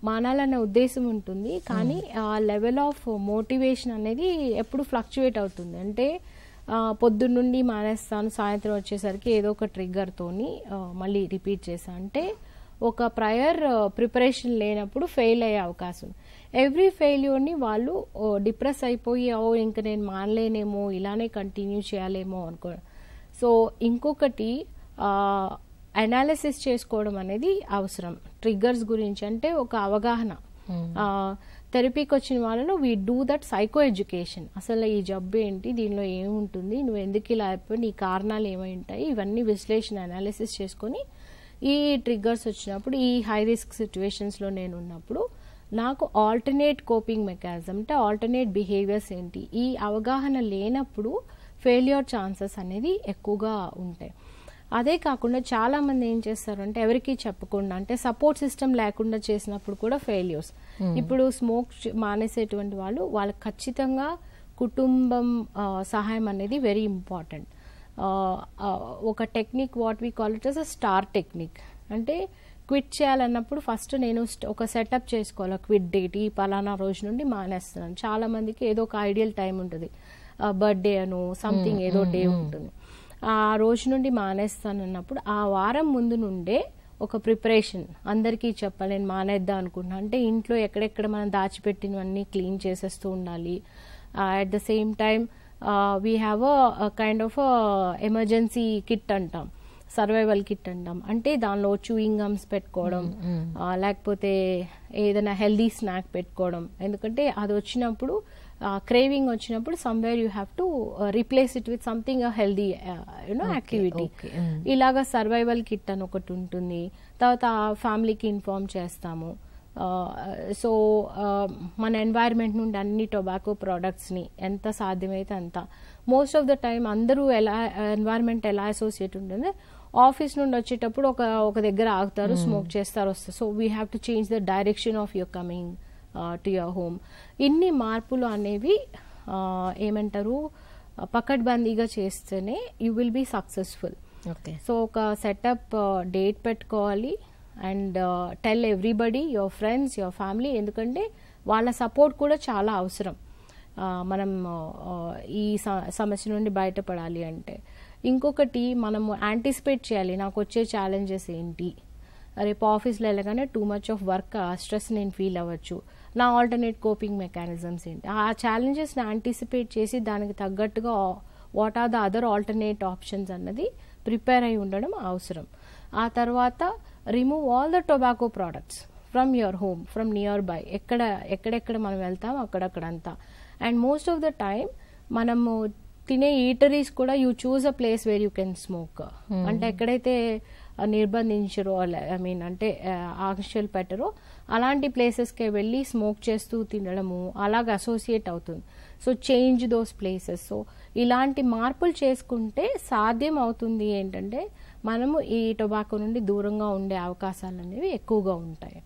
మానాలనే ఉద్దేశం ఉంటుంది, కానీ ఆ లెవెల్ ఆఫ్ మోటివేషన్ అనేది ఎప్పుడు ఫ్లక్చువేట్ అవుతుంది. అంటే పొద్దున్నుండి మానేస్తాను, సాయంత్రం వచ్చేసరికి ఏదో ఒక ట్రిగ్గర్తోని మళ్ళీ రిపీట్ చేశాను అంటే ఒక ప్రయర్ ప్రిపరేషన్ లేనప్పుడు ఫెయిల్ అయ్యే అవకాశం. ఎవ్రీ ఫెయిల్యూర్ని వాళ్ళు డిప్రెస్ అయిపోయి ఇంక నేను మానలేనేమో, ఇలానే కంటిన్యూ చేయాలేమో అనుకో. సో ఇంకొకటి అనాలిసిస్ చేసుకోవడం అనేది అవసరం ట్రిగ్గర్స్ గురించి. అంటే ఒక అవగాహన. థెరపీకి వచ్చిన వాళ్ళలో we do that psycho education. అసలు ఈ జబ్బు ఏంటి, దీనిలో ఏముంటుంది, నువ్వు ఎందుకు ఇలా అయిపోయి, నీ కారణాలు ఏమై ఉంటాయి, ఇవన్నీ విశ్లేషణ అనాలిసిస్ చేసుకొని ఈ ట్రిగ్గర్స్ వచ్చినప్పుడు ఈ హై రిస్క్ సిచ్యువేషన్స్లో నేను ఉన్నప్పుడు నాకు ఆల్టర్నేట్ కోపింగ్ మెకానిజం అంటే ఆల్టర్నేట్ బిహేవియర్స్ ఏంటి, ఈ అవగాహన లేనప్పుడు ఫెయిల్యూర్ ఛాన్సెస్ అనేది ఎక్కువగా ఉంటాయి. అదే కాకుండా చాలా మంది ఏం చేస్తారు అంటే ఎవరికి చెప్పకుండా, అంటే సపోర్ట్ సిస్టమ్ లేకుండా చేసినప్పుడు కూడా ఫెయిల్యూర్స్. ఇప్పుడు స్మోక్ మానేసేటువంటి వాళ్ళకి ఖచ్చితంగా కుటుంబం సహాయం అనేది వెరీ ఇంపార్టెంట్. ఒక technique what we call it as a star technique. అంటే క్విట్ చేయాలన్నప్పుడు ఫస్ట్ నేను ఒక సెటప్ చేసుకోవాలి, క్విట్ డేట్, ఈ పలానా రోజు నుండి మానేస్తున్నాను. చాలా మందికి ఏదో ఒక ఐడియల్ టైం ఉంటుంది, బర్త్డే అను సంథింగ్ ఏదో డే ఉంటుంది, ఆ రోజు నుండి మానేస్తాను అన్నప్పుడు ఆ వారం ముందు నుండే ఒక ప్రిపరేషన్ అందరికీ చెప్పాలి, నేను మానేద్దాం అనుకుంటున్నాను అంటే ఇంట్లో ఎక్కడెక్కడ మనం దాచిపెట్టినవన్నీ క్లీన్ చేసేస్తూ ఉండాలి. At the same time we have a kind of emergency kit అంటాం, సర్వైవల్ కిట్ అంటాం. అంటే దానిలో చూయింగ్ గమ్స్ పెట్టుకోవడం, లేకపోతే ఏదైనా హెల్దీ స్నాక్ పెట్టుకోవడం. ఎందుకంటే అది వచ్చినప్పుడు క్రేవింగ్ వచ్చినప్పుడు somewhere you have to replace it with something healthy activity. ఇలాగా సర్వైవల్ కిట్ అని ఒకటి ఉంటుంది. తర్వాత ఫ్యామిలీకి ఇన్ఫార్మ్ చేస్తాము. సో మన ఎన్వైర్న్మెంట్ నుండి అన్ని టొబాకో ప్రోడక్ట్స్ని ఎంత సాధ్యమైతే అంత. మోస్ట్ ఆఫ్ ద టైం అందరూ ఎన్వైర్న్మెంట్ ఎలా అసోసియేట్ ఉంటుంది, ఆఫీస్ నుండి వచ్చేటప్పుడు ఒక దగ్గర ఆగుతారు, స్మోక్ చేస్తారు, వస్తారు. So we have to change the direction of your coming to your home. ఇన్ని మార్పులు అనేవి ఏమంటారు పకడ్బందీగా చేస్తేనే you will be successful. So ఒక సెటప్ డేట్ పెట్టుకోవాలి and tell everybody, your friends, your family. ఎందుకంటే వాళ్ళ సపోర్ట్ కూడా చాలా అవసరం మనం ఈ సమస్య నుండి బయటపడాలి అంటే. ఇంకొకటి మనము యాంటిసిపేట్ చేయాలి, నాకు వచ్చే ఛాలెంజెస్ ఏంటి, రేపు ఆఫీస్లో వెళ్ళగానే too much of work, stress నేను ఫీల్ అవ్వచ్చు, నా ఆల్టర్నేట్ కోపింగ్ మెకానిజమ్స్ ఏంటి, ఆ ఛాలెంజెస్ని యాంటిసిపేట్ చేసి దానికి తగ్గట్టుగా what are the other alternate options అన్నది ప్రిపేర్ అయి ఉండడం అవసరం. ఆ తర్వాత remove all the tobacco products from your home, from nearby. ఎక్కడెక్కడ మనం వెళ్తాం అక్కడక్కడంతా. And most of the time మనము తినే ఈటరీస్ కూడా you choose a place where you can smoke. అంటే ఎక్కడైతే నిర్బంధించరో, ఐ మీన్ అంటే ఆంక్షలు పెట్టరో అలాంటి ప్లేసెస్కే వెళ్ళి స్మోక్ చేస్తూ తినడము అలాగ అసోసియేట్ అవుతుంది. So change those places. So ఇలాంటి మార్పులు చేసుకుంటే సాధ్యం అవుతుంది ఏంటంటే మనము ఈ టొబాకో నుండి దూరంగా ఉండే అవకాశాలు అనేవి ఎక్కువగా ఉంటాయి.